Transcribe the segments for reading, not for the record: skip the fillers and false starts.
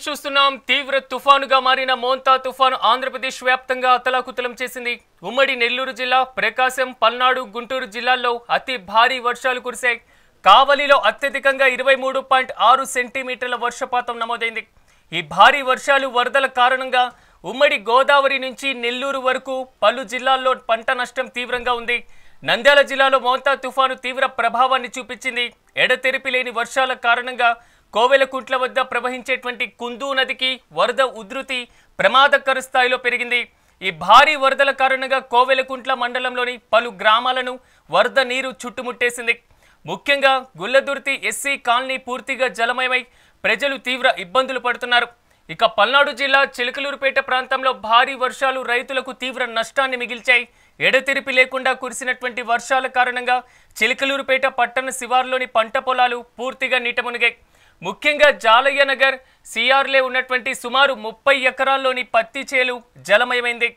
చూస్తున్నాం. తీవ్ర తుఫానుగా మారిన మోంతా తుఫాను ఆంధ్రప్రదేశ్ వ్యాప్తంగా అతలాకుతలం చేసింది. ఉమ్మడి నెల్లూరు జిల్లా, ప్రకాశం, పల్నాడు, గుంటూరు జిల్లాల్లో అతి భారీ వర్షాలు కురిశాయి. కావలిలో అత్యధికంగా 23.6 సెంటీమీటర్ల వర్షపాతం నమోదైంది. ఈ భారీ వర్షాలు, వరదల కారణంగా ఉమ్మడి గోదావరి నుంచి నెల్లూరు వరకు పలు జిల్లాల్లో పంట నష్టం తీవ్రంగా ఉంది. నంద్యాల జిల్లాలో మోంతా తుఫాను తీవ్ర ప్రభావాన్ని చూపించింది. ఎడతెరిపి లేని వర్షాల కారణంగా కోవెలకుంట్ల వద్ద ప్రవహించేటువంటి కుందు నదికి వరద ఉధృతి ప్రమాదకర స్థాయిలో పెరిగింది. ఈ భారీ వరదల కారణంగా కోవెలకుంట్ల మండలంలోని పలు గ్రామాలను వరద నీరు చుట్టుముట్టేసింది. ముఖ్యంగా గుల్లదుర్తి ఎస్సీ కాలనీ పూర్తిగా జలమయమై ప్రజలు తీవ్ర ఇబ్బందులు పడుతున్నారు. ఇక పల్నాడు జిల్లా చిలకలూరుపేట ప్రాంతంలో భారీ వర్షాలు రైతులకు తీవ్ర నష్టాన్ని మిగిల్చాయి. ఎడతెరిపి లేకుండా కురిసినటువంటి వర్షాల కారణంగా చిలకలూరుపేట పట్టణ శివార్లోని పంట పొలాలు పూర్తిగా నీట మునిగాయి. ముఖ్యంగా జాలయ్య నగర్ సిఆర్లే ఉన్నటువంటి సుమారు 30 ఎకరాల్లోని పత్తి చేలు జలమయమైంది.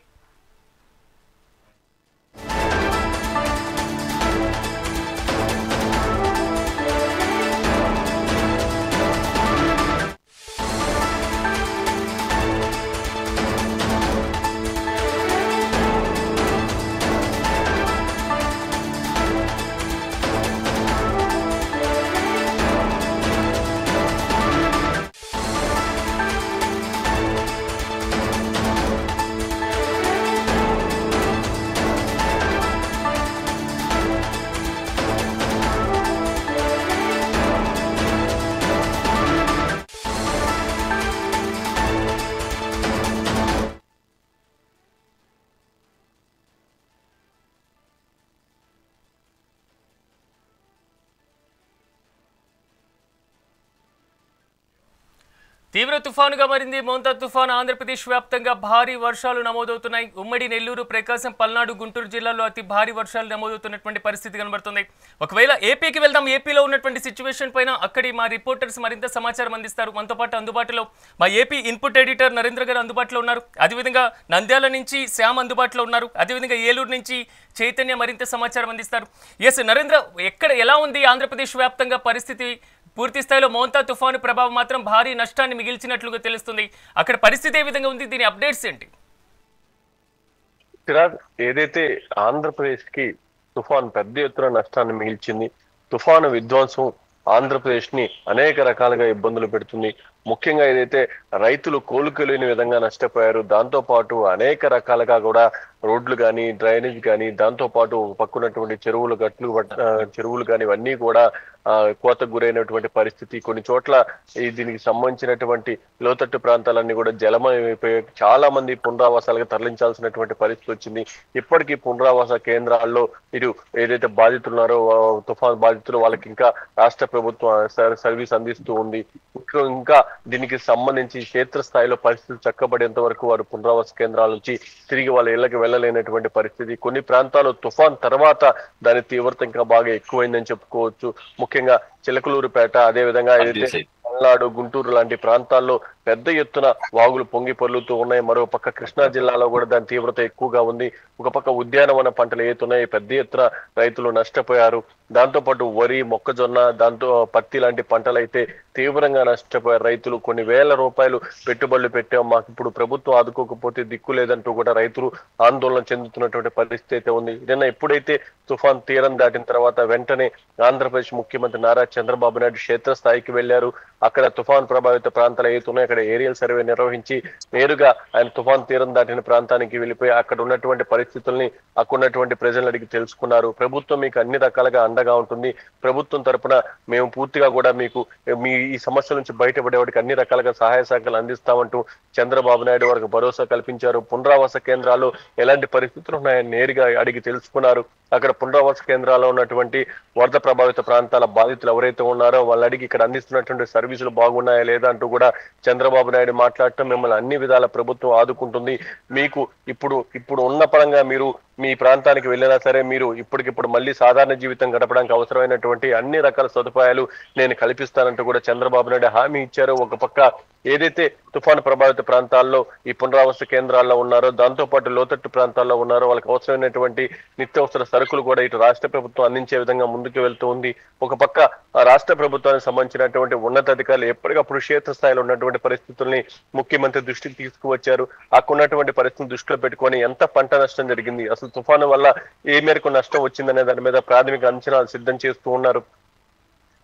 తీవ్ర తుఫానుగా మారింది మోంతా తుఫాను. ఆంధ్రప్రదేశ్ వ్యాప్తంగా భారీ వర్షాలు నమోదవుతున్నాయి. ఉమ్మడి నెల్లూరు, ప్రకాశం, పల్నాడు, గుంటూరు జిల్లాల్లో అతి భారీ వర్షాలు నమోదవుతున్నటువంటి పరిస్థితి కనబడుతుంది. ఒకవేళ ఏపీకి వెళ్దాం. ఏపీలో ఉన్నటువంటి సిచ్యువేషన్ పైన అక్కడి మా రిపోర్టర్స్ మరింత సమాచారం అందిస్తారు. మనతో పాటు అందుబాటులో మా ఏపీ ఇన్పుట్ ఎడిటర్ నరేంద్ర గారు అందుబాటులో ఉన్నారు. అదేవిధంగా నంద్యాల నుంచి శ్యామ్ అందుబాటులో ఉన్నారు. అదేవిధంగా ఏలూరు నుంచి చైతన్య మరింత సమాచారం అందిస్తారు. ఎస్ నరేంద్ర, ఎలా ఉంది ఆంధ్రప్రదేశ్ వ్యాప్తంగా పరిస్థితి? పూర్తి స్థాయిలో మోంతా తుఫాను ప్రభావం మాత్రం భారీ నష్టాన్ని మిగిల్చినట్లుగా తెలుస్తుంది. అక్కడ పరిస్థితి ఏ విధంగా ఉంది? దీని అప్డేట్స్ ఏంటి? ఏదైతే ఆంధ్రప్రదేశ్ కి తుఫాన్ పెద్ద ఎత్తున నష్టాన్ని మిగిల్చింది. తుఫాను విధ్వంసం ఆంధ్రప్రదేశ్ ని అనేక రకాలుగా ఇబ్బందులు పెడుతుంది. ముఖ్యంగా ఏదైతే రైతులు కోలుకోలేని విధంగా నష్టపోయారు. దాంతో పాటు అనేక రకాలుగా కూడా రోడ్లు కానీ, డ్రైనేజ్ కానీ, దాంతో పాటు పక్కనటువంటి చెరువులు కానీ ఇవన్నీ కూడా కోతకు గురైనటువంటి పరిస్థితి. కొన్ని చోట్ల దీనికి సంబంధించినటువంటి లోతట్టు ప్రాంతాలన్నీ కూడా జలమయమైపోయి చాలా మంది పునరావాసాలకు తరలించాల్సినటువంటి పరిస్థితి వచ్చింది. ఇప్పటికీ పునరావాస కేంద్రాల్లో ఇటు ఏదైతే బాధితులు ఉన్నారో తుఫాన్ బాధితులు వాళ్ళకి ఇంకా రాష్ట్ర ప్రభుత్వం సర్వీస్ అందిస్తూ ఉంది. ఇంకా దీనికి సంబంధించి క్షేత్రస్థాయిలో పరిస్థితులు చక్కబడేంత వరకు వారు పునరావాస కేంద్రాల నుంచి తిరిగి వాళ్ళ ఇళ్లకు వెళ్ళలేనటువంటి పరిస్థితి. కొన్ని ప్రాంతాలు తుఫాన్ తర్వాత దాని తీవ్రత ఇంకా బాగా ఎక్కువైందని చెప్పుకోవచ్చు. ముఖ్యంగా చిలకలూరుపేట, అదే విధంగా ఏదైతే పల్నాడు, గుంటూరు లాంటి ప్రాంతాల్లో పెద్ద ఎత్తున వాగులు పొంగి పొర్లుతూ ఉన్నాయి. మరో పక్క కృష్ణా జిల్లాలో కూడా దాని తీవ్రత ఎక్కువగా ఉంది. ఒక పక్క ఉద్యానవన పంటలు ఏతున్నాయి, పెద్ద ఎత్తున రైతులు నష్టపోయారు. దాంతో పాటు వరి, మొక్కజొన్న, దాంతో పత్తి లాంటి పంటలు అయితే తీవ్రంగా నష్టపోయారు రైతులు. కొన్ని వేల రూపాయలు పెట్టుబడులు పెట్టాం, మాకు ఇప్పుడు ప్రభుత్వం ఆదుకోకపోతే దిక్కు లేదంటూ కూడా రైతులు ఆందోళన చెందుతున్నటువంటి పరిస్థితి అయితే ఉంది. నిన్న ఎప్పుడైతే తుఫాన్ తీరం దాటిన తర్వాత వెంటనే ఆంధ్రప్రదేశ్ ముఖ్యమంత్రి నారా చంద్రబాబు నాయుడు క్షేత్రస్థాయికి వెళ్లారు. అక్కడ తుఫాన్ ప్రభావిత ప్రాంతాలు ఏతున్నాయి అక్కడ ఏరియల్ సర్వే నిర్వహించి నేరుగా ఆయన తుఫాన్ తీరం దాటిన ప్రాంతానికి వెళ్ళిపోయి అక్కడ ఉన్నటువంటి పరిస్థితుల్ని అక్కడ ఉన్నటువంటి ప్రజలను అడిగి తెలుసుకున్నారు. ప్రభుత్వం మీకు అన్ని రకాలుగా అండగా ఉంటుంది, ప్రభుత్వం తరపున మేము పూర్తిగా కూడా మీకు మీ ఈ సమస్యల నుంచి బయటపడేవాడికి అన్ని రకాలుగా సహాయ సహకారాలు అందిస్తామంటూ చంద్రబాబు నాయుడు వారికి భరోసా కల్పించారు. పునరావాస కేంద్రాలు ఎలాంటి పరిస్థితులు ఉన్నాయని నేరుగా అడిగి తెలుసుకున్నారు. అక్కడ పునరావాస కేంద్రాల్లో ఉన్నటువంటి వరద ప్రభావిత ప్రాంతాల బాధితులు ఎవరైతే ఉన్నారో వాళ్ళని అడిగి ఇక్కడ అందిస్తున్నటువంటి సర్వీసులు బాగున్నాయా లేదా అంటూ కూడా చంద్రబాబు నాయుడు మాట్లాడటం, మిమ్మల్ని అన్ని విధాల ప్రభుత్వం ఆదుకుంటుంది, మీకు ఇప్పుడు ఉన్న పరంగా మీరు మీ ప్రాంతానికి వెళ్ళినా సరే మీరు ఇప్పటికిప్పుడు మళ్ళీ సాధారణ జీవితం గడపడానికి అవసరమైనటువంటి అన్ని రకాల సదుపాయాలు నేను కల్పిస్తానంటూ కూడా చంద్రబాబు నాయుడు హామీ ఇచ్చారు. ఒక పక్క ఏదైతే తుఫాను ప్రభావిత ప్రాంతాల్లో ఈ పునరావాస కేంద్రాల్లో ఉన్నారో, దాంతో పాటు లోతట్టు ప్రాంతాల్లో ఉన్నారో వాళ్ళకి అవసరమైనటువంటి నిత్యావసర సరుకులు కూడా ఇటు రాష్ట్ర ప్రభుత్వం అందించే విధంగా ముందుకు వెళ్తూ ఉంది. ఒక పక్క రాష్ట్ర ప్రభుత్వానికి సంబంధించినటువంటి ఉన్నతాధికారులు ఎప్పటికప్పుడు క్షేత్రస్థాయిలో ఉన్నటువంటి పరిస్థితుల్ని ముఖ్యమంత్రి దృష్టికి తీసుకువచ్చారు. అక్కడున్నటువంటి పరిస్థితిని దృష్టిలో పెట్టుకొని ఎంత పంట నష్టం జరిగింది, అసలు తుఫాను వల్ల ఏ మేరకు నష్టం వచ్చిందనే దాని మీద ప్రాథమిక అంచనాలు సిద్ధం చేస్తూ ఉన్నారు.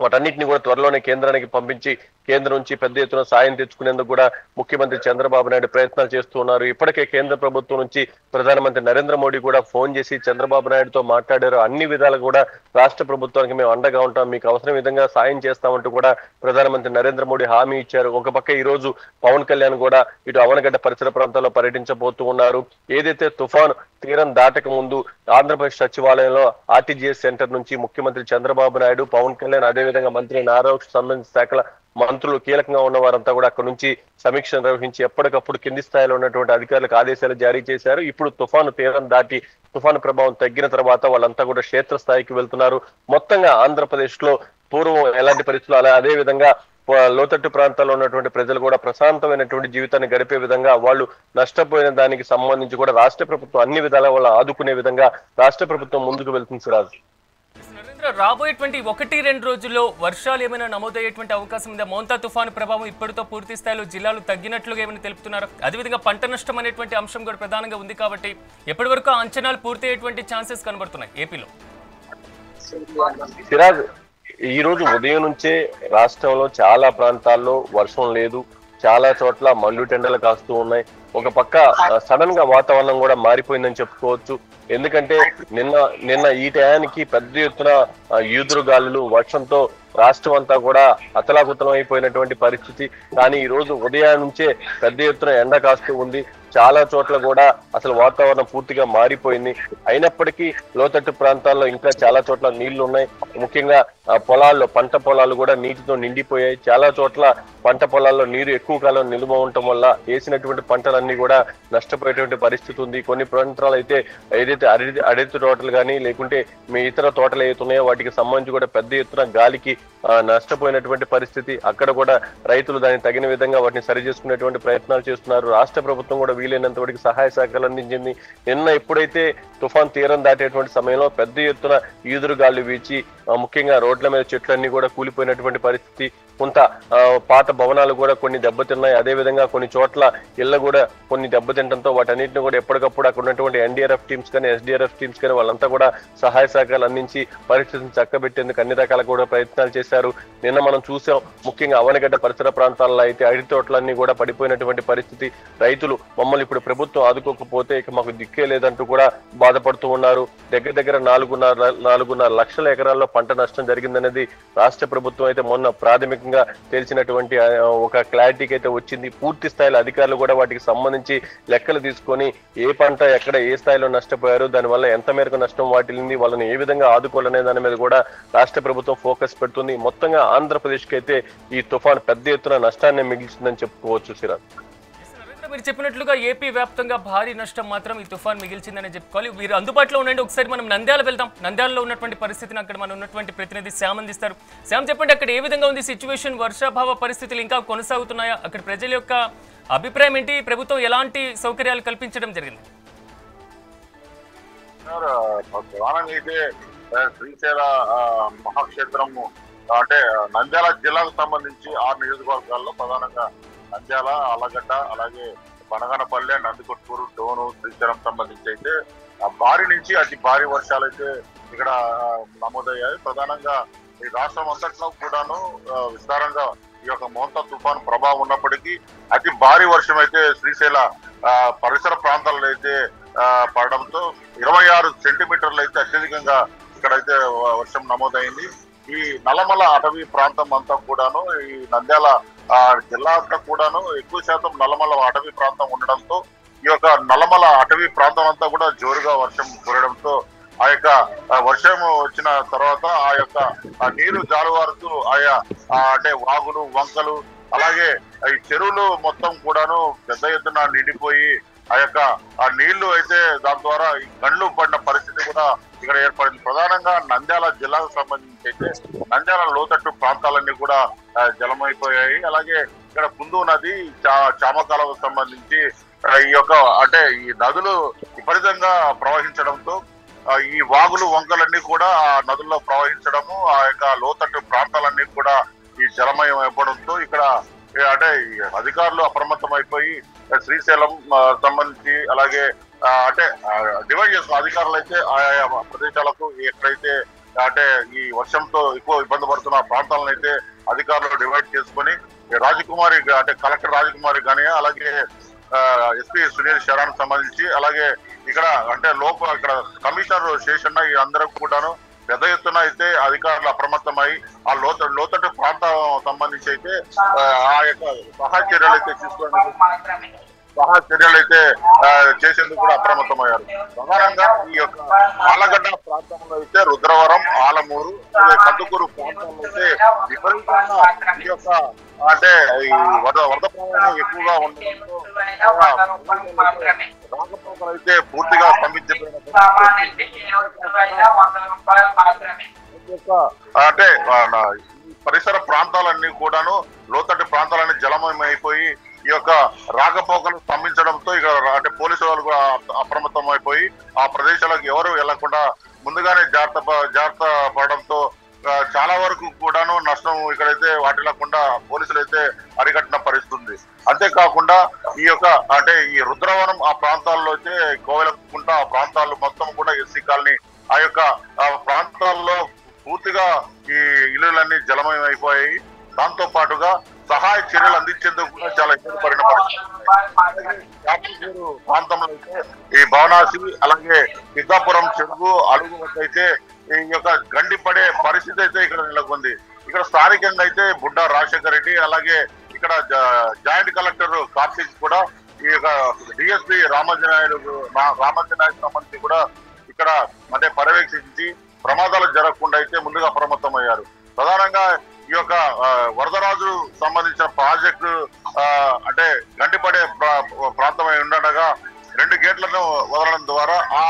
వాటన్నిటిని కూడా త్వరలోనే కేంద్రానికి పంపించి కేంద్రం నుంచి పెద్ద ఎత్తున సాయం తెచ్చుకునేందుకు కూడా ముఖ్యమంత్రి చంద్రబాబు నాయుడు ప్రయత్నాలు చేస్తూ ఉన్నారు. ఇప్పటికే కేంద్ర ప్రభుత్వం నుంచి ప్రధానమంత్రి నరేంద్ర మోడీ కూడా ఫోన్ చేసి చంద్రబాబు నాయుడుతో మాట్లాడారు. అన్ని విధాలు కూడా రాష్ట్ర ప్రభుత్వానికి మేము అండగా ఉంటాం, మీకు అవసరం విధంగా సాయం చేస్తామంటూ కూడా ప్రధానమంత్రి నరేంద్ర మోడీ హామీ ఇచ్చారు. ఒక పక్క ఈ రోజు పవన్ కళ్యాణ్ కూడా ఇటు అవనగడ్డ పరిసర ప్రాంతాల్లో పర్యటించబోతూ ఉన్నారు. ఏదైతే తుఫాను తీరం దాటక ముందు ఆంధ్రప్రదేశ్ సచివాలయంలో ఆర్టీజీఎస్ సెంటర్ నుంచి ముఖ్యమంత్రి చంద్రబాబు నాయుడు, పవన్ కళ్యాణ్, అదేవిధంగా మంత్రి నారాయణకు సంబంధించిన శాఖల మంత్రులు కీలకంగా ఉన్న వారంతా కూడా అక్కడ నుంచి సమీక్ష నిర్వహించి ఎప్పటికప్పుడు కింది స్థాయిలో ఉన్నటువంటి అధికారులకు ఆదేశాలు జారీ చేశారు. ఇప్పుడు తుఫాను తీరం దాటి తుఫాను ప్రభావం తగ్గిన తర్వాత వాళ్ళంతా కూడా క్షేత్రస్థాయికి వెళ్తున్నారు. మొత్తంగా ఆంధ్రప్రదేశ్ లో పూర్వం ఎలాంటి పరిస్థితులు అదే విధంగా లోతట్టు ప్రాంతాల్లో ఉన్నటువంటి ప్రజలు కూడా ప్రశాంతమైనటువంటి జీవితాన్ని గడిపే విధంగా వాళ్ళు నష్టపోయిన దానికి సంబంధించి కూడా రాష్ట్ర ప్రభుత్వం అన్ని విధాలా వాళ్ళు ఆదుకునే విధంగా రాష్ట్ర ప్రభుత్వం ముందుకు వెళ్తుంది. సిరాజ్, రాబోయేటువంటి 1-2 రోజుల్లో వర్షాలు ఏమైనా నమోదయ్యేటువంటి అవకాశం ఉందా? మోంతా తుఫాను ప్రభావం ఇప్పటితో పూర్తి స్థాయిలో జిల్లాలు తగ్గినట్లుగా ఏమైనా తెలుపుతున్నారు? అదేవిధంగా పంట నష్టం అనేటువంటి అంశం కూడా ప్రధానంగా ఉంది కాబట్టి ఎప్పటి వరకు అంచనాలు పూర్తి అయ్యేటువంటి ఛాన్సెస్ కనబడుతున్నాయి ఏపీలో? సిరాజ్, ఈ రోజు ఉదయం నుంచే రాష్ట్రంలో చాలా ప్రాంతాల్లో వర్షం లేదు, చాలా చోట్ల మండు టెండలు కాస్తూ ఉన్నాయి. ఒక పక్క సడన్ గా వాతావరణం కూడా మారిపోయిందని చెప్పుకోవచ్చు. ఎందుకంటే నిన్న ఈ టయానికి పెద్ద ఎత్తున ఈదురు గాలులు వర్షంతో రాష్ట్రం అంతా కూడా అతలాకుతలం అయిపోయినటువంటి పరిస్థితి. కానీ ఈ రోజు ఉదయం నుంచే పెద్ద ఎత్తున ఎండ కాస్తూ ఉంది. చాలా చోట్ల కూడా అసలు వాతావరణం పూర్తిగా మారిపోయింది. అయినప్పటికీ లోతట్టు ప్రాంతాల్లో ఇంకా చాలా చోట్ల నీళ్లు ఉన్నాయి. ముఖ్యంగా పొలాల్లో పంట పొలాలు కూడా నీటితో నిండిపోయాయి. చాలా చోట్ల పంట పొలాల్లో నీరు ఎక్కువ కాలం నిల్వ ఉండటం వల్ల వేసినటువంటి పంటలన్నీ కూడా నష్టపోయేటువంటి పరిస్థితి ఉంది. కొన్ని ప్రాంతాలు అయితే ఏదైతే అరటి తోటలు కానీ లేకుంటే మీ ఇతర తోటలు ఏతున్నాయో వాటికి సంబంధించి కూడా పెద్ద ఎత్తున గాలికి నష్టపోయినటువంటి పరిస్థితి. అక్కడ కూడా రైతులు దానికి తగిన విధంగా వాటిని సరి చేసుకునేటువంటి ప్రయత్నాలు చేస్తున్నారు. రాష్ట్ర ప్రభుత్వం కూడా వీలైనంత వరకు సహాయ సహకారాలు అందించింది. నిన్న ఎప్పుడైతే తుఫాన్ తీరం దాటేటువంటి సమయంలో పెద్ద ఎత్తున ఈదురు గాలి వీచి ముఖ్యంగా రోడ్ల మీద చెట్లన్నీ కూడా కూలిపోయినటువంటి పరిస్థితి. కొంత పాత భవనాలు కూడా కొన్ని దెబ్బతిన్నాయి. అదేవిధంగా కొన్ని చోట్ల ఇళ్లు కూడా కొన్ని దెబ్బతింటంతో వాటన్నిటిని కూడా ఎప్పటికప్పుడు అక్కడ ఉన్నటువంటి ఎన్డీఆర్ఎఫ్ టీమ్స్ కానీ ఎస్డీఆర్ఎఫ్ టీమ్స్ కానీ వాళ్ళంతా కూడా సహాయ సహకారాలు అందించి పరిస్థితిని చక్కబెట్టేందుకు అన్ని రకాల కూడా ప్రయత్నాలు చేశారు. నిన్న మనం చూసాం, ముఖ్యంగా అవనగడ్డ పరిసర ప్రాంతాల్లో అయితే అరటి తోటలన్నీ కూడా పడిపోయినటువంటి పరిస్థితి. రైతులు మమ్మల్ని ఇప్పుడు ప్రభుత్వం ఆదుకోకపోతే ఇక మాకు దిక్కే లేదంటూ కూడా బాధపడుతూ ఉన్నారు. దగ్గర 4.5 లక్షల ఎకరాల్లో పంట నష్టం జరిగిందనేది రాష్ట్ర ప్రభుత్వం అయితే మొన్న ప్రాథమికంగా తెలిసినటువంటి ఒక క్లారిటీకి అయితే వచ్చింది. పూర్తి స్థాయిలో అధికారులు కూడా వాటికి సంబంధించి లెక్కలు తీసుకొని ఏ పంట ఎక్కడ ఏ స్థాయిలో నష్టపోయారు, దానివల్ల ఎంత మేరకు నష్టం వాటిల్లింది, వాళ్ళని ఏ విధంగా ఆదుకోవాలనే దాని మీద కూడా రాష్ట్ర ప్రభుత్వం ఫోకస్ పెడుతుంది. మొత్తంగా ఆంధ్రప్రదేశ్ కి అయితే ఈ తుఫాన్ పెద్ద ఎత్తున నష్టాన్ని మిగిల్చిందని చెప్పుకోవచ్చు. సిరాజ్, మీరు చెప్పినట్లుగా ఏపీ వ్యాప్తంగా భారీ నష్టం మాత్రం ఈ తుఫాన్ మిగిల్చిందని చెప్పుకోవాలి. మీరు అందుబాటులో ఉండండి, ఒకసారి మనం నంద్యాల వెళ్దాం. నంద్యాలలో ఉన్నటువంటి పరిస్థితిని అక్కడ మనం ఉన్నటువంటి ప్రతినిధి శ్యామ్ అందిస్తారు. శ్యామ్, చెప్పండి, అక్కడ ఏ విధంగా ఉంది సిచ్యువేషన్? వర్షాభావ పరిస్థితులు ఇంకా కొనసాగుతున్నాయా? అక్కడ ప్రజల యొక్క అభిప్రాయం ఏంటి? ప్రభుత్వం ఎలాంటి సౌకర్యాలు కల్పించడం జరిగింది? ప్రధానంగా శ్రీశైల మహాక్షేత్రం అంటే నంద్యాల జిల్లాకు సంబంధించి 6 నియోజకవర్గాల్లో ప్రధానంగా నంద్యాల, ఆలగడ్డ, అలాగే బనగానపల్లె, నందికొట్కూరు, డోను, శ్రీశైలం సంబంధించి అయితే భారీ నుంచి అతి భారీ వర్షాలు అయితే ఇక్కడ నమోదయ్యాయి. ప్రధానంగా ఈ రాష్ట్రం అంతట్లో కూడాను విస్తారంగా ఈ యొక్క మోంతా తుఫాన్ ప్రభావం ఉన్నప్పటికీ అతి భారీ వర్షం అయితే శ్రీశైల పరిసర ప్రాంతాల్లో అయితే పడడంతో 26 సెంటీమీటర్లు అయితే అత్యధికంగా ఇక్కడైతే వర్షం నమోదైంది. ఈ నల్లమల అటవీ ప్రాంతం అంతా కూడాను ఈ నంద్యాల జిల్లా అంతా కూడాను ఎక్కువ శాతం నల్లమల అటవీ ప్రాంతం ఉండడంతో ఈ యొక్క నల్లమల అటవీ ప్రాంతం అంతా కూడా జోరుగా వర్షం కురడంతో ఆ యొక్క వర్షం వచ్చిన తర్వాత ఆ యొక్క నీరు జాలువారుతూ ఆయా అంటే వాగులు, వంకలు, అలాగే ఈ చెరువులు మొత్తం కూడాను పెద్ద ఎత్తున నిండిపోయి ఆ నీళ్లు అయితే దాని ద్వారా గండ్లు పడిన పరిస్థితి కూడా ఇక్కడ ఏర్పడింది. ప్రధానంగా నంద్యాల జిల్లాకు సంబంధించి అయితే నంద్యాల లోతట్టు ప్రాంతాలన్నీ కూడా జలమైపోయాయి. అలాగే ఇక్కడ కుందు నది చామకాలకు సంబంధించి ఈ యొక్క అంటే ఈ నదులు విపరీతంగా ప్రవహించడంతో ఈ వాగులు వంకలన్నీ కూడా ఆ నదుల్లో ప్రవహించడము, ఆ యొక్క లోతట్టు ప్రాంతాలన్నీ కూడా ఈ జలమయం అయిపోవడంతో ఇక్కడ అంటే అధికారులు అప్రమత్తం అయిపోయి శ్రీశైలం సంబంధించి అలాగే అంటే డివైడ్ చేసుకున్న అధికారులు అయితే ఆయా ప్రదేశాలకు ఎక్కడైతే అంటే ఈ వర్షంతో ఎక్కువ ఇబ్బంది పడుతున్న ప్రాంతాలను అయితే అధికారులు డివైడ్ చేసుకొని రాజకుమారి అంటే కలెక్టర్ రాజకుమారి కానీ అలాగే ఎస్పీ సునీల్ శరణ్ సంబంధించి అలాగే ఇక్కడ అంటే ఇక్కడ కమిషనర్ శేషన్న ఈ అందరూ కూడాను పెద్ద ఎత్తున అయితే అధికారులు అప్రమత్తమై ఆ లోతట్టు ప్రాంతం సంబంధించి అయితే ఆ యొక్క సహాయ చర్యలు అయితే చేసేందుకు కూడా అప్రమత్తమయ్యారు. ప్రధానంగా ఈ యొక్క ఆలగడ్డ ప్రాంతంలో అయితే రుద్రవరం, ఆలమూరు, కందుకూరు ప్రాంతాల్లో అయితే విపరీతంగా ఈ యొక్క అంటే ఈ వరద ప్రవాహం ఎక్కువగా ఉండడంతో రాకపోకలు అయితే పూర్తిగా స్తంభించిపోయిన అంటే పరిసర ప్రాంతాలన్నీ కూడాను లోతట్టు ప్రాంతాలన్నీ జలమయం అయిపోయి ఈ యొక్క రాకపోకలు స్తంభించడంతో ఇక అంటే పోలీసు వాళ్ళు కూడా అప్రమత్తం అయిపోయి ఆ ప్రదేశాలకు ఎవరు వెళ్లకుండా ముందుగానే జాగ్రత్త పడడంతో చాలా వరకు కూడాను నష్టం ఇక్కడైతే వాటిల్లకుండా పోలీసులు అయితే అరికట్టిన పరిస్థితుంది. అంతేకాకుండా ఈ యొక్క అంటే ఈ రుద్రవనం ఆ ప్రాంతాల్లో అయితే కోవెలకుంట ఆ ప్రాంతాలు మొత్తం కూడా ఎస్సీ కాలనీ ఆ యొక్క ప్రాంతాల్లో పూర్తిగా ఈ ఇల్లులన్నీ జలమయం అయిపోయాయి. దాంతో పాటుగా సహాయ చర్యలు అందించేందుకు కూడా చాలా ఇబ్బంది పడిన పరిస్థితి. ప్రాంతంలో అయితే ఈ భవనాసి అలాగే సిద్ధాపురం చెరువు అలుగు వద్ద అయితే ఈ యొక్క గండిపడే పరిస్థితి అయితే ఇక్కడ నెలకొంది. ఇక్కడ స్థానికంగా అయితే బుడ్డా రాజశేఖర రెడ్డి అలాగే ఇక్కడ జాయింట్ కలెక్టర్ కార్తీక్ కూడా ఈ యొక్క డిఎస్పీ రామాంజనాయుడు సంబంధించి కూడా ఇక్కడ అంటే పర్యవేక్షించి ప్రమాదాలు జరగకుండా అయితే ముందుగా అప్రమత్తమయ్యారు. ప్రధానంగా ఈ యొక్క వరదరాజు సంబంధించిన ప్రాజెక్టు అంటే గండిపడే ప్రాంతమై ఉండగా 2 గేట్లను వదలడం ద్వారా ఆ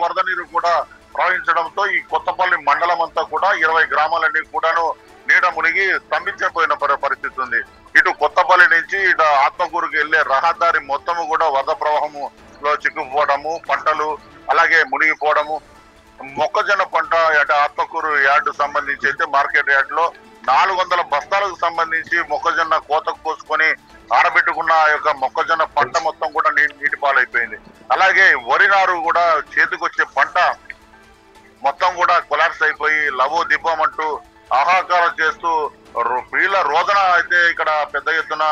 వరద నీరు కూడా ప్రవహించడంతో ఈ కొత్తపల్లి మండలం అంతా కూడా 20 గ్రామాలన్నీ కూడాను నీడ మునిగి స్తంభించిపోయిన పరిస్థితి ఉంది. ఇటు కొత్తపల్లి నుంచి ఇటు ఆత్మకూరుకి వెళ్లే రహదారి మొత్తము కూడా వరద ప్రవాహములో చిక్కుకుపోవడము, పంటలు అలాగే మునిగిపోవడము, మొక్కజొన్న పంట అంటే ఆత్మకూరు యార్డు సంబంధించి అయితే మార్కెట్ యార్డ్ లో 400 బస్తాలకు సంబంధించి మొక్కజొన్న కోతకు కోసుకొని ఆడబెట్టుకున్న ఆ యొక్క మొక్కజొన్న పంట మొత్తం కూడా నీటి పాలైపోయింది. అలాగే వరి నారు కూడా చేతికొచ్చే పంట మొత్తం కూడా కొలాప్స్ అయిపోయి లవో దిబ్బం అంటూ ఆహాకారం చేస్తూ వీళ్ళ రోదన అయితే ఇక్కడ పెద్ద ఎత్తున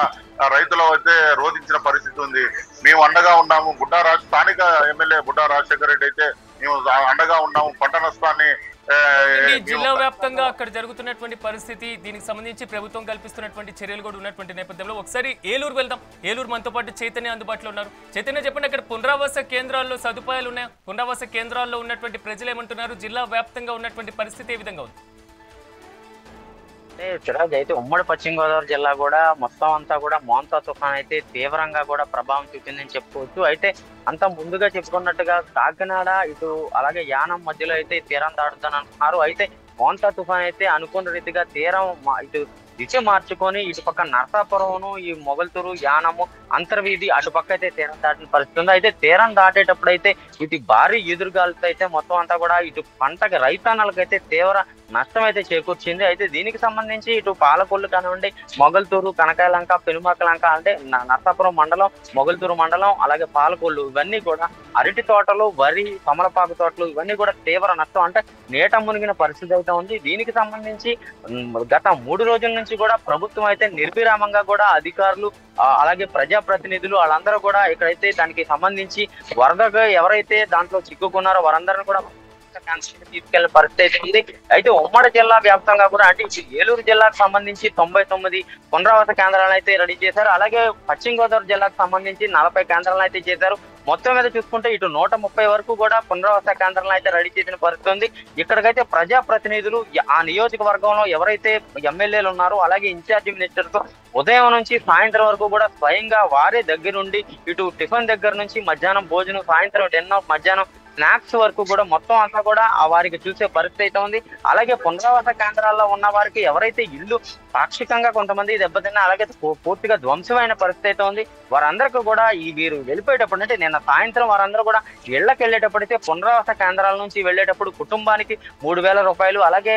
రైతులు అయితే రోధించిన పరిస్థితి ఉంది. మేము అండగా ఉన్నాము, స్థానిక ఎమ్మెల్యే బుడ్డా రాజశేఖర రెడ్డి అయితే మేము అండగా ఉన్నాము, పంట నష్టాన్ని జిల్లా వ్యాప్తంగా అక్కడ జరుగుతున్నటువంటి పరిస్థితి దీనికి సంబంధించి ప్రభుత్వం కల్పిస్తున్నటువంటి చర్యలు కూడా ఉన్నటువంటి నేపథ్యంలో ఒకసారి ఏలూరు వెళ్దాం. ఏలూరు మనతో పాటు చైతన్య అందుబాటులో ఉన్నారు. చైతన్య చెప్పండి, అక్కడ పునరావాస కేంద్రాల్లో సదుపాయాలు ఉన్నాయా? పునరావాస కేంద్రాల్లో ఉన్నటువంటి ప్రజలు ఏమంటున్నారు? జిల్లా వ్యాప్తంగా ఉన్నటువంటి పరిస్థితి ఏ విధంగా ఉంది? అంటే చిరాజ్ అయితే ఉమ్మడి పశ్చిమ గోదావరి జిల్లా కూడా మొత్తం అంతా కూడా మోంతా తుఫాన్ అయితే తీవ్రంగా కూడా ప్రభావం చూపిందని చెప్పుకోవచ్చు. అయితే అంత ముందుగా చెప్పుకున్నట్టుగా కాకినాడ ఇటు అలాగే యానం మధ్యలో అయితే తీరం దాటుతాను అంటున్నారు. అయితే మోంతా తుఫాన్ అయితే అనుకున్న రీతిగా తీరం ఇటు దిశ మార్చుకొని ఇటు పక్క నరసాపురంను ఈ మొగల్తూరు యానము అంతర్వీధి అటుపక్క అయితే తీరం దాటిన పరిస్థితి ఉంది. అయితే తీరం దాటేటప్పుడు అయితే ఇటు భారీ ఎదురుగాలతో అయితే మొత్తం అంతా కూడా ఇటు పంటకి రైతాంగాలకైతే తీవ్ర నష్టం అయితే చేకూర్చింది. అయితే దీనికి సంబంధించి ఇటు పాలకొల్లు కానివ్వండి, మొగల్తూరు, కనకాయలంక, పెనుమకలంక అంటే నరసాపురం మండలం, మొగల్తూరు మండలం అలాగే పాలకొల్లు ఇవన్నీ కూడా అరటి తోటలు, వరి, తమలపాకు తోటలు ఇవన్నీ కూడా తీవ్ర నష్టం అంటే నీట మునిగిన పరిస్థితి అయితే ఉంది. దీనికి సంబంధించి గత 3 రోజుల నుంచి కూడా ప్రభుత్వం అయితే నిర్విరామంగా కూడా అధికారులు అలాగే ప్రజాప్రతినిధులు వాళ్ళందరూ కూడా ఇక్కడైతే దానికి సంబంధించి వరదగా ఎవరైతే దాంట్లో చిక్కుకున్నారో వారందరిని కూడా తీసుకెళ్లిన పరిస్థితి ఉంది. అయితే ఉమ్మడి జిల్లా వ్యాప్తంగా కూడా అంటే ఏలూరు జిల్లాకు సంబంధించి 99 పునరావాస కేంద్రాలను అయితే రెడీ చేశారు. అలాగే పశ్చిమ గోదావరి జిల్లాకు సంబంధించి 40 కేంద్రాలను అయితే చేశారు. మొత్తం మీద చూసుకుంటే ఇటు 130 వరకు కూడా పునరావాస కేంద్రాలను అయితే రెడీ చేసిన పరిస్థితి ఉంది. ఇక్కడికైతే ప్రజాప్రతినిధులు ఆ నియోజకవర్గంలో ఎవరైతే ఎమ్మెల్యేలు ఉన్నారో అలాగే ఇన్ఛార్జి మినిస్టర్తో ఉదయం నుంచి సాయంత్రం వరకు కూడా స్వయంగా వారే దగ్గరుండి ఇటు టిఫిన్ దగ్గర నుంచి మధ్యాహ్నం భోజనం, సాయంత్రం డిన్నర్, మధ్యాహ్నం స్నాక్స్ వరకు కూడా మొత్తం అంతా కూడా వారికి చూసే పరిస్థితి అయితే ఉంది. అలాగే పునరావాస కేంద్రాల్లో ఉన్న వారికి ఎవరైతే ఇల్లు పాక్షికంగా కొంతమంది దెబ్బతిన్నా అలాగే పూర్తిగా ధ్వంసమైన పరిస్థితి అయితే ఉంది. వారందరికీ కూడా వీరు వెళ్ళిపోయేటప్పుడు అంటే నిన్న సాయంత్రం వారందరూ కూడా ఇళ్లకు వెళ్ళేటప్పుడైతే పునరావాస కేంద్రాల నుంచి వెళ్ళేటప్పుడు కుటుంబానికి 3,000 రూపాయలు, అలాగే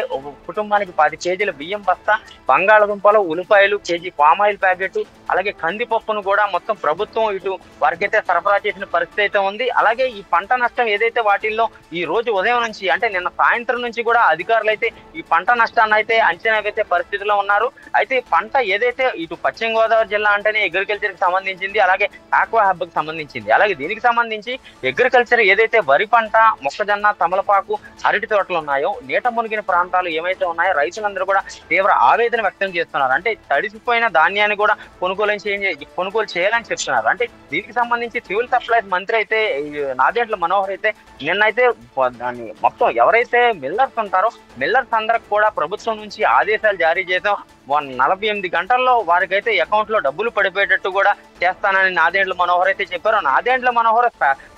కుటుంబానికి 10 కేజీల బియ్యం బస్తా, బంగాళదుంపలు, ఉల్లిపాయలు, కేజీ పామాయిల్ ప్యాకెట్, అలాగే కందిపప్పును కూడా మొత్తం ప్రభుత్వం ఇటు వారికైతే సరఫరా చేసిన పరిస్థితి అయితే ఉంది. అలాగే ఈ పంట నష్టం ఏదైతే వాటిల్లో ఈ రోజు ఉదయం నుంచి అంటే నిన్న సాయంత్రం నుంచి కూడా అధికారులు అయితే ఈ పంట నష్టాన్ని అయితే అంచనా వేసే పరిస్థితిలో ఉన్నారు. అయితే పంట ఏదైతే ఇటు పశ్చిమ గోదావరి జిల్లా అంటేనే అగ్రికల్చర్ కి సంబంధించింది, అలాగే ఆక్వా హబ్ కి సంబంధించింది. అలాగే దీనికి సంబంధించి అగ్రికల్చర్ ఏదైతే వరి పంట, మొక్కజొన్న, తమలపాకు, అరటి తోటలు ఉన్నాయో, నీట మునిగిన ప్రాంతాలు ఏమైతే ఉన్నాయో రైతులందరూ కూడా తీవ్ర ఆవేదన వ్యక్తం చేస్తున్నారు. అంటే తడిసిపోయిన ధాన్యాన్ని కూడా కొనుగోలు చేయాలని చెప్తున్నారు. అంటే దీనికి సంబంధించి సివిల్ సప్లైస్ మంత్రి అయితే నాదెండ్ల మనోహర్ అయితే నిన్నైతే దాన్ని మొత్తం ఎవరైతే మిల్లర్స్ ఉంటారో మిల్లర్స్ అందరికి కూడా ప్రభుత్వం నుంచి ఆదేశాలు జారీ చేసాం, 48 గంటల్లో వారికైతే అకౌంట్ లో డబ్బులు పడిపోయేటట్టు కూడా చేస్తానని నాదెండ్ల మనోహర్ అయితే చెప్పారు. నాదెండ్ల మనోహర్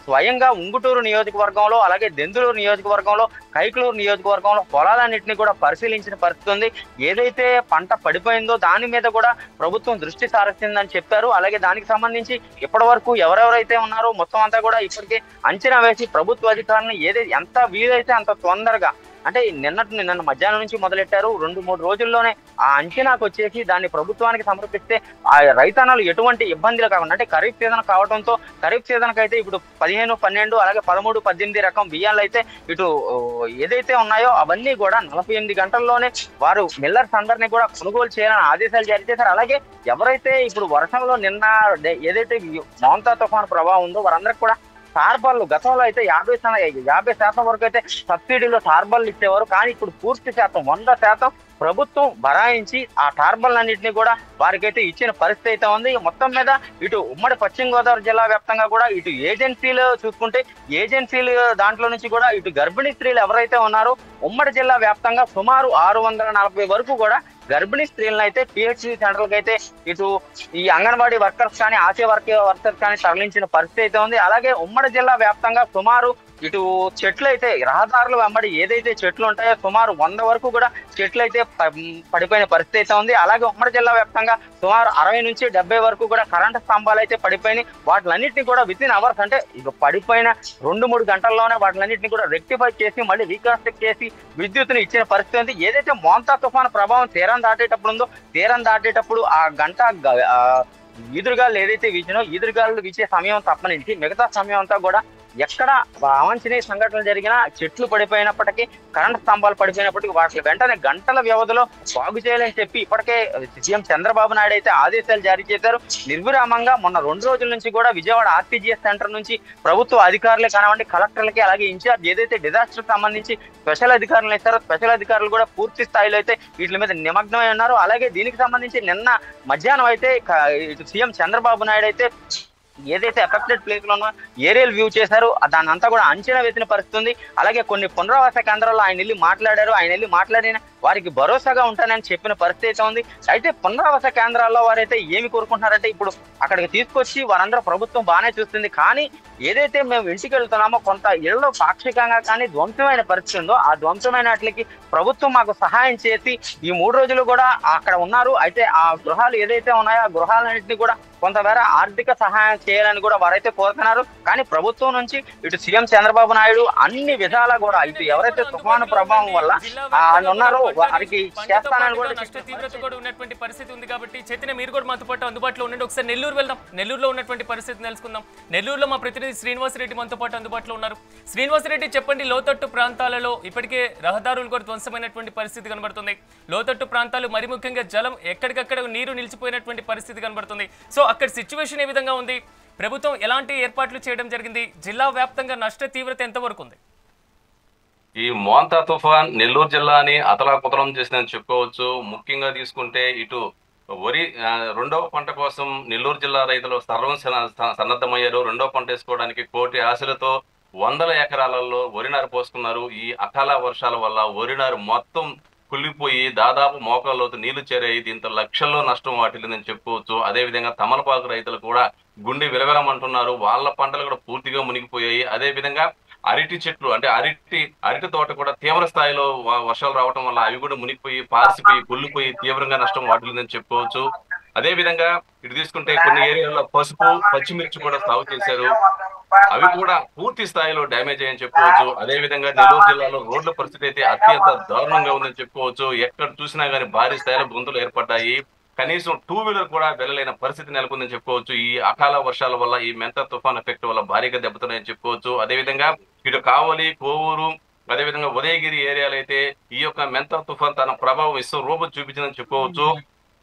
స్వయంగా ఉంగుటూరు నియోజకవర్గంలో, అలాగే దెందులూరు నియోజకవర్గంలో, కైకలూరు నియోజకవర్గంలో పొలాలన్నింటినీ కూడా పరిశీలించిన పరిస్థితి ఉంది. ఏదైతే పంట పడిపోయిందో దాని మీద కూడా ప్రభుత్వం దృష్టి సారిస్తుందని చెప్పారు. అలాగే దానికి సంబంధించి ఇప్పటి వరకు ఎవరెవరైతే ఉన్నారో మొత్తం అంతా కూడా ఇప్పటికే అంచనా వేసి ప్రభుత్వ అధికారులను ఏదైతే ఎంత వీలైతే అంత తొందరగా అంటే నిన్న మధ్యాహ్నం నుంచి మొదలెట్టారు. 2-3 రోజుల్లోనే ఆ అంచనాకు వచ్చేసి దాన్ని ప్రభుత్వానికి సమర్పిస్తే ఆ రైతన్నలు ఎటువంటి ఇబ్బందులు కాకుండా అంటే ఖరీఫ్ సీజన్ కావడంతో ఖరీఫ్ సీజన్ అయితే ఇప్పుడు 15, 12 అలాగే 13, 18 రకం బియ్యాలు అయితే ఇటు ఏదైతే ఉన్నాయో అవన్నీ కూడా 48 గంటల్లోనే వారు మిల్లర్స్ అందరినీ కూడా కొనుగోలు చేయాలని ఆదేశాలు జారీ చేశారు. అలాగే ఎవరైతే ఇప్పుడు వర్షంలో నిన్న ఏదైతే మోంతా తుఫాను ప్రభావం ఉందో వారందరికి కూడా టార్బర్లు గతంలో అయితే 50% వరకు అయితే సబ్సిడీలో టార్బర్లు ఇచ్చేవారు. కానీ ఇప్పుడు పూర్తి శాతం 100% ప్రభుత్వం భరాయించి ఆ టార్బర్లన్నింటినీ కూడా వారికైతే ఇచ్చిన పరిస్థితి అయితే ఉంది. మొత్తం మీద ఇటు ఉమ్మడి పశ్చిమ గోదావరి జిల్లా వ్యాప్తంగా కూడా ఇటు ఏజెన్సీలు చూసుకుంటే ఏజెన్సీలు దాంట్లో నుంచి కూడా ఇటు గర్భిణీ స్త్రీలు ఎవరైతే ఉన్నారో ఉమ్మడి జిల్లా వ్యాప్తంగా సుమారు 640 వరకు కూడా గర్భిణీ స్త్రీలను అయితే పిహెచ్సి సెంటర్లకు అయితే ఇటు ఈ అంగన్వాడీ వర్కర్స్ కానీ ఆశా వర్కర్స్ కానీ తరలించిన పరిస్థితి అయితే ఉంది. అలాగే ఉమ్మడి జిల్లా వ్యాప్తంగా సుమారు ఇటు చెట్లు అయితే రహదారులు వెంబడి ఏదైతే చెట్లు ఉంటాయో సుమారు 100 వరకు కూడా చెట్లు అయితే పడిపోయిన పరిస్థితి అయితే ఉంది. అలాగే ఉమ్మడి జిల్లా వ్యాప్తంగా సుమారు 60 నుంచి 70 వరకు కూడా కరెంటు స్తంభాలు అయితే పడిపోయినాయి. వాటిలన్నింటినీ కూడా వితిన్ అవర్స్ అంటే ఇక పడిపోయిన 2-3 గంటల్లోనే వాటిలన్నింటినీ కూడా రెక్టిఫై చేసి మళ్ళీ రీకన్స్ట్రక్ట్ చేసి విద్యుత్తును ఇచ్చిన పరిస్థితి ఉంది. ఏదైతే మోంతా తుఫాను ప్రభావం తీరం దాటేటప్పుడు ఉందో తీరం దాటేటప్పుడు ఆ గంట ఈదురుగాలు ఏదైతే వీచినో ఈదురుగాలు వీచే సమయం తప్పనించి మిగతా సమయం అంతా కూడా ఎక్కడ అవాంఛనీయ సంఘటనలు జరిగినా చెట్లు పడిపోయినప్పటికీ కరెంటు స్తంభాలు పడిపోయినప్పటికీ వాటి వెంటనే గంటల వ్యవధిలో బాగు చేయాలని చెప్పి ఇప్పటికే సీఎం చంద్రబాబు నాయుడు అయితే ఆదేశాలు జారీ చేశారు. నిర్విరామంగా మొన్న 2 రోజుల నుంచి కూడా విజయవాడ ఆర్టీజీఎస్ సెంటర్ నుంచి ప్రభుత్వ అధికారులే కానివ్వండి, కలెక్టర్లకి అలాగే ఇన్ఛార్జ్ ఏదైతే డిజాస్టర్ సంబంధించి స్పెషల్ అధికారులు ఇస్తారో స్పెషల్ అధికారులు కూడా పూర్తి స్థాయిలో అయితే వీటి మీద నిమగ్నమై ఉన్నారు. అలాగే దీనికి సంబంధించి నిన్న మధ్యాహ్నం అయితే సీఎం చంద్రబాబు నాయుడు అయితే ఏదైతే ఎఫెక్టెడ్ ప్లేస్ లో ఏరియల్ వ్యూ చేశారు దాన్ని అంతా కూడా అంచనా వేసిన పరిస్థితి ఉంది. అలాగే కొన్ని పునరావాస కేంద్రాల్లో ఆయన వెళ్ళి మాట్లాడారు. ఆయన వెళ్ళి మాట్లాడిన వారికి భరోసాగా ఉంటానని చెప్పిన పరిస్థితి ఉంది. అయితే పునరావాస కేంద్రాల్లో వారైతే ఏమి కోరుకుంటున్నారంటే ఇప్పుడు అక్కడికి తీసుకొచ్చి వారందరూ ప్రభుత్వం బాగానే చూస్తుంది, కానీ ఏదైతే మేము ఇంటికి వెళ్తున్నామో కొంత ఇళ్లలో పాక్షికంగా కానీ ధ్వంసమైన పరిస్థితి ఉందో ఆ ధ్వంసమైన వాటికి ప్రభుత్వం మాకు సహాయం చేసి ఈ 3 రోజులు కూడా అక్కడ ఉన్నారు. అయితే ఆ గృహాలు ఏదైతే ఉన్నాయో ఆ గృహాలన్నింటినీ కూడా కొంతమేర ఆర్థిక సహాయం చేయాలని కూడా వారైతే కోరుతున్నారు. కానీ ప్రభుత్వం నుంచి ఇటు సీఎం చంద్రబాబు నాయుడు అన్ని విధాలా కూడా ఇటు ఎవరైతే తుఫాను ప్రభావం వల్ల ఉన్నారో వారికి చేస్తానని కూడా నష్ట తీవ్రత కూడా ఉన్నటువంటి పరిస్థితి ఉంది. కాబట్టి చైతన్య మీరు కూడా మాతో పాటు అందుబాటులో ఉండండి. ఒకసారి నెల్లూరు వెళ్దాం. నెల్లూరులో ఉన్నటువంటి పరిస్థితి తెలుసుకుందాం. నెల్లూరులో మా ప్రతినిధి శ్రీనివాసరెడ్డి మనతో పాటు అందుబాటులో ఉన్నారు. శ్రీనివాసరెడ్డి చెప్పండి, లోతట్టు ప్రాంతాలలో ఇప్పటికే రహదారులు కూడా ధ్వంసమైనటువంటి పరిస్థితి కనబడుతుంది. లోతట్టు ప్రాంతాలు మరి ముఖ్యంగా జలం ఎక్కడికక్కడ నీరు నిలిచిపోయినటువంటి పరిస్థితి కనబడుతుంది. సో అక్కడ సిచ్యువేషన్ ఏ విధంగా ఉంది? ప్రభుత్వం ఎలాంటి ఏర్పాట్లు చేయడం జరిగింది? జిల్లా వ్యాప్తంగా నష్ట తీవ్రత ఎంతవరకు ఉంది? ఈ మోంతా తుఫాన్ నెల్లూరు జిల్లాని అతలాకుతలం చేసిందని చెప్పుకోవచ్చు. ముఖ్యంగా తీసుకుంటే ఇటు వరి రెండవ పంట కోసం నెల్లూరు జిల్లా రైతులు సన్నద్ధమయ్యారు. రెండవ పంట వేసుకోవడానికి కోటి ఆశలతో వందల ఎకరాలలో వరి నారు పోసుకున్నారు. ఈ అకాల వర్షాల వల్ల వరి నారు మొత్తం కుళ్ళిపోయి దాదాపు మోకాళ్ళలోతు నీళ్లు చేరాయి. దీంతో లక్షల్లో నష్టం వాటిల్లిందని చెప్పుకోవచ్చు. అదేవిధంగా తమలపాకు రైతులు కూడా గుండె విలవెలమంటున్నారు. వాళ్ళ పంటలు కూడా పూర్తిగా మునిగిపోయాయి. అదేవిధంగా అరటి చెట్లు అంటే అరటి తోట కూడా తీవ్ర స్థాయిలో వర్షాలు రావడం వల్ల అవి కూడా మునిగిపోయి పాసిపోయి కుళ్ళిపోయి తీవ్రంగా నష్టం వాటిల్లిందని చెప్పుకోవచ్చు. అదే విధంగా ఇటు తీసుకుంటే కొన్ని ఏరియాల్లో పసుపు పచ్చిమిర్చి కూడా సాగు చేశారు. అవి కూడా పూర్తి స్థాయిలో డ్యామేజ్ అయ్యని చెప్పుకోవచ్చు. అదే విధంగా నెల్లూరు జిల్లాలో రోడ్ల పరిస్థితి అయితే అత్యంత దారుణంగా ఉందని చెప్పుకోవచ్చు. ఎక్కడ చూసినా గానీ భారీ స్థాయిలో గుంతలు ఏర్పడ్డాయి. కనీసం 2 వీలర్ కూడా వెళ్ళలేని పరిస్థితి నెలకొందని చెప్పుకోవచ్చు. ఈ అకాల వర్షాల వల్ల ఈ మెంత తుఫాన్ ఎఫెక్ట్ వల్ల భారీగా దెబ్బతున్నాయని చెప్పుకోవచ్చు. అదేవిధంగా ఇటు కావలి, కోవూరు, అదేవిధంగా ఉదయగిరి ఏరియాలో అయితే ఈ యొక్క మెంత తుఫాన్ తన ప్రభావం విశ్వరూపం చూపించిందని చెప్పుకోవచ్చు.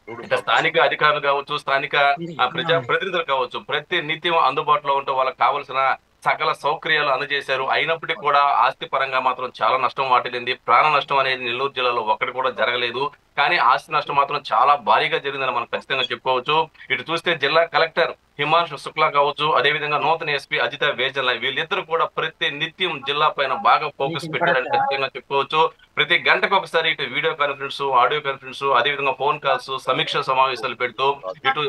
ఇక స్థానిక అధికారులు కావచ్చు, స్థానిక ప్రజా ప్రతినిధులు కావచ్చు, ప్రతి నిత్యం అందుబాటులో ఉంటూ వాళ్ళకి కావలసిన సకల సౌకర్యాలు అందజేశారు. అయినప్పటికీ కూడా ఆస్తి పరంగా మాత్రం చాలా నష్టం వాటిల్లింది. ప్రాణ నష్టం అనేది నెల్లూరు జిల్లాలో ఒక్కటి కూడా జరగలేదు. కానీ ఆస్తి నష్టం మాత్రం చాలా భారీగా జరిగిందని మనం ఖచ్చితంగా చెప్పుకోవచ్చు. ఇటు చూస్తే జిల్లా కలెక్టర్ హిమాంశు శుక్లా కావచ్చు, అదేవిధంగా నూతన ఎస్పీ అజిత వేజల్, వీళ్ళిద్దరు కూడా ప్రతి నిత్యం జిల్లా పైన బాగా ఫోకస్ పెట్టారని ఖచ్చితంగా చెప్పుకోవచ్చు. ప్రతి గంటకు ఒకసారి ఇటు వీడియో కాన్ఫరెన్స్, ఆడియో కాన్ఫరెన్స్, అదేవిధంగా ఫోన్ కాల్స్, సమీక్ష సమావేశాలు పెడుతూ ఇటు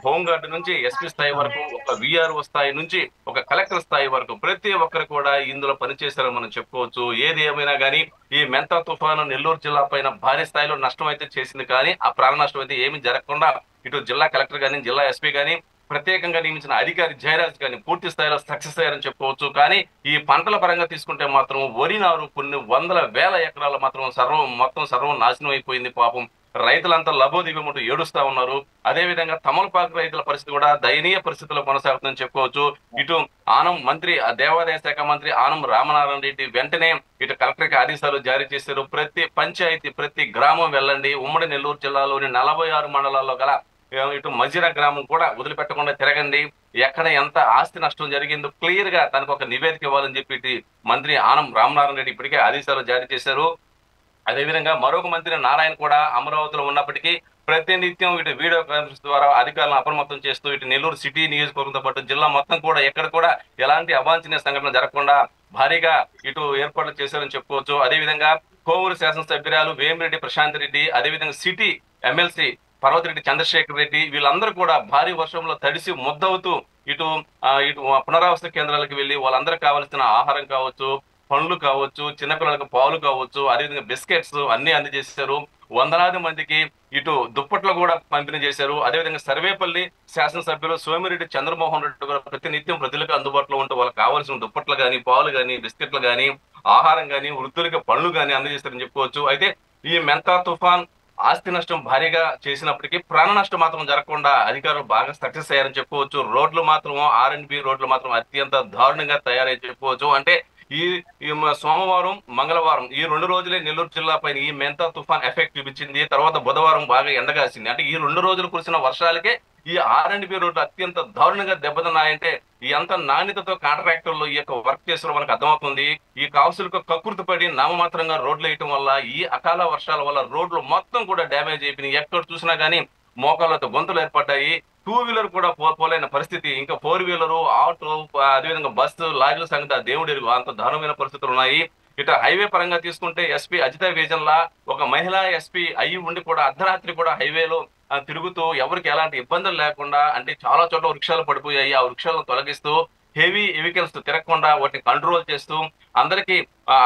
హోంగార్డు నుంచి ఎస్పీ స్థాయి వరకు, ఒక విఆర్ఓ స్థాయి నుంచి ఒక కలెక్టర్ స్థాయి వరకు ప్రతి ఒక్కరు కూడా ఇందులో పనిచేశారని మనం చెప్పుకోవచ్చు. ఏది ఏమైనా కానీ ఈ మెంత తుఫాను నెల్లూరు జిల్లా పైన భారీ స్థాయిలో నష్టం అయితే చేసింది. కానీ ఆ ప్రాణ నష్టం అయితే ఏమీ జరగకుండా ఇటు జిల్లా కలెక్టర్ కానీ, జిల్లా ఎస్పీ కానీ, ప్రత్యేకంగా నియమించిన అధికారి జయరాజ్ కానీ పూర్తి స్థాయిలో సక్సెస్ అయ్యారని చెప్పుకోవచ్చు. కానీ ఈ పంటల పరంగా తీసుకుంటే మాత్రం వరి నారు కొన్ని వందల వేల ఎకరాలు మాత్రం సర్వం నాశనం అయిపోయింది. పాపం రైతులంతా లబోదిబిమంటూ ఏడుస్తా ఉన్నారు. అదేవిధంగా తమలపాకు రైతుల పరిస్థితి కూడా దయనీయ పరిస్థితుల్లో కొనసాగుతుందని చెప్పుకోవచ్చు. ఇటు దేవాదాయ శాఖ మంత్రి ఆనం రామనారాయణ రెడ్డి వెంటనే ఇటు కలెక్టర్కి ఆదేశాలు జారీ చేశారు. ప్రతి పంచాయతీ, ప్రతి గ్రామం వెళ్ళండి. ఉమ్మడి నెల్లూరు జిల్లాలోని 46 మండలాల్లో గల ఇటు మజిరా గ్రామం కూడా వదిలిపెట్టకుండా తిరగండి. ఎక్కడ ఎంత ఆస్తి నష్టం జరిగిందో క్లియర్ గా తనకు ఒక నివేదిక ఇవ్వాలని చెప్పి మంత్రి ఆనం రామనారాయణ రెడ్డి ఇప్పటికే ఆదేశాలు జారీ చేశారు. అదేవిధంగా మరొక మంత్రి నారాయణ కూడా అమరావతిలో ఉన్నప్పటికీ ప్రతినిత్యం ఇటు వీడియో కాన్ఫరెన్స్ ద్వారా అధికారులను అప్రమత్తం చేస్తూ ఇటు నెల్లూరు సిటీ నియోజకవర్గంతో పాటు జిల్లా మొత్తం కూడా ఎక్కడ కూడా ఎలాంటి అవాంఛనీయ సంఘటన జరగకుండా భారీగా ఇటు ఏర్పాట్లు చేశారని చెప్పుకోవచ్చు. అదేవిధంగా కోవూరు శాసనసభ్యురాలు వేమిరెడ్డి ప్రశాంత్ రెడ్డి, అదేవిధంగా సిటీ ఎమ్మెల్సీ పర్వతిరెడ్డి చంద్రశేఖర్ రెడ్డి వీళ్ళందరూ కూడా భారీ వర్షంలో తడిసి ముద్దవుతూ ఇటు పునరావాస కేంద్రాలకు వెళ్లి వాళ్ళందరూ కావాల్సిన ఆహారం కావచ్చు, పండ్లు కావచ్చు, చిన్నపిల్లలకు పాలు కావచ్చు, అదేవిధంగా బిస్కెట్స్ అన్ని అందజేశారు. వందలాది మందికి ఇటు దుప్పట్లు కూడా పంపిణీ చేశారు. అదేవిధంగా సర్వేపల్లి శాసనసభ్యులు సోమిరెడ్డి చంద్రమోహన్ రెడ్డి కూడా ప్రతి నిత్యం ప్రజలకు అందుబాటులో ఉంటూ వాళ్ళకి కావాల్సిన దుప్పట్లు కానీ, పాలు కానీ, బిస్కెట్లు కానీ, ఆహారం కానీ, వృద్ధులకి పండ్లు కానీ అందజేస్తారని చెప్పుకోవచ్చు. అయితే ఈ మెంతా తుఫాన్ ఆస్తి నష్టం భారీగా చేసినప్పటికీ ప్రాణ నష్టం మాత్రం జరగకుండా అధికారులు బాగా సక్సెస్ అయ్యారని చెప్పుకోవచ్చు. రోడ్లు మాత్రం R&B రోడ్లు మాత్రం అత్యంత దారుణంగా తయారై చెప్పుకోవచ్చు. అంటే ఈ సోమవారం, మంగళవారం ఈ 2 రోజులే నెల్లూరు జిల్లా పైన ఈ మెంతా తుఫాన్ ఎఫెక్ట్ చూపించింది. తర్వాత బుధవారం బాగా ఎండగాసింది. అంటే ఈ 2 రోజులు కురిసిన వర్షాలకే ఈ R&B రోడ్లు అత్యంత దారుణంగా దెబ్బతిన్నాయంటే ఎంత నాణ్యతతో కాంట్రాక్టర్లు ఈ యొక్క వర్క్ చేసిన మనకు అర్థమవుతుంది. ఈ కాసులకు కక్కుర్తి పడి నామమాత్రంగా రోడ్లు వేయటం వల్ల ఈ అకాల వర్షాల వల్ల రోడ్లు మొత్తం కూడా డ్యామేజ్ అయిపోయినాయి. ఎక్కడ చూసినా గానీ మోకాళ్ళతో గొంతులు ఏర్పడ్డాయి. 2 వీలర్ కూడా పోలేని పరిస్థితి. ఇంకా 4 వీలరు, ఆటో, అదేవిధంగా బస్సు, లారీల సంగతి దేవుడి ఎరుగు అంత దారుణమైన పరిస్థితులు ఉన్నాయి. ఇటు హైవే పరంగా తీసుకుంటే ఎస్పీ అజిత వేజన్లా ఒక మహిళా ఎస్పీ అయ్యి ఉండి కూడా అర్ధరాత్రి కూడా హైవేలో తిరుగుతూ ఎవరికి ఎలాంటి ఇబ్బందులు లేకుండా, అంటే చాలా చోట్ల వృక్షాలు పడిపోయాయి, ఆ వృక్షాలను తొలగిస్తూ హెవీ వెహికల్స్ తిరగకుండా వాటిని కంట్రోల్ చేస్తూ అందరికీ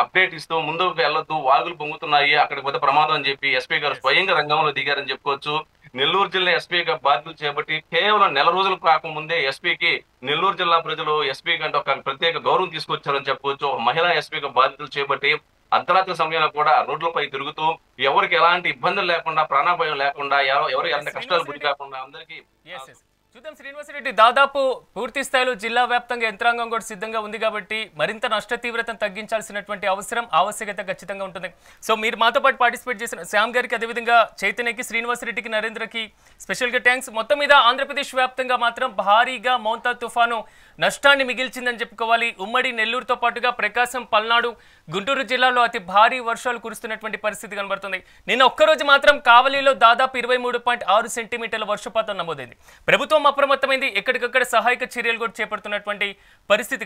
అప్డేట్ ఇస్తూ ముందుకు వెళ్ళొద్దు, వాగులు పొంగుతున్నాయి, అక్కడికి పోతే ప్రమాదం అని చెప్పి ఎస్పీ గారు స్వయంగా రంగంలో దిగారని చెప్పుకోవచ్చు. నెల్లూరు జిల్లా ఎస్పీగా బాధ్యతలు చేపట్టి కేవలం 4 రోజులు కాకముందే ఎస్పీకి నెల్లూరు జిల్లా ప్రజలు ఎస్పీ కంటే ఒక ప్రత్యేక గౌరవం తీసుకొచ్చారని చెప్పవచ్చు. మహిళా ఎస్పీగా బాధ్యతలు చేపట్టి అర్ధరాత్రి సమయంలో కూడా రోడ్లపై తిరుగుతూ ఎవరికి ఎలాంటి ఇబ్బందులు లేకుండా, ప్రాణాభయం లేకుండా, ఎవరికి ఎలాంటి కష్టాలు గురి కాకుండా అందరికీ చూద్దాం శ్రీనివాసరెడ్డి, దాదాపు పూర్తి స్థాయిలో జిల్లా వ్యాప్తంగా యంత్రాంగం కూడా సిద్ధంగా ఉంది కాబట్టి మరింత నష్ట తీవ్రతను తగ్గించాల్సినటువంటి ఆవశ్యకత ఖచ్చితంగా ఉంటుంది. సో మీరు మాతో పాటు పార్టిసిపేట్ చేసిన శ్యామ్ గారికి, అదేవిధంగా చైతన్యకి, శ్రీనివాసరెడ్డికి, నరేంద్రకి స్పెషల్గా థ్యాంక్స్. మొత్తం మీద ఆంధ్రప్రదేశ్ వ్యాప్తంగా మాత్రం భారీగా మోంతా తుఫాను నష్టాన్ని మిగిల్చిందని చెప్పుకోవాలి. ఉమ్మడి నెల్లూరుతో పాటుగా ప్రకాశం, పల్నాడు, గుంటూరు జిల్లాలో అతి భారీ వర్షాలు కురుస్తున్నటువంటి పరిస్థితి కనబడుతుంది. నిన్న ఒక్కరోజు మాత్రం కావలిలో దాదాపు 23.6 సెంటీమీటర్ల వర్షపాతం నమోదైంది. ప్రభుత్వం అప్రమత్తమైంది, ఎక్కడికక్కడ సహాయక చర్యలు కూడా చేపడుతున్నటువంటి పరిస్థితి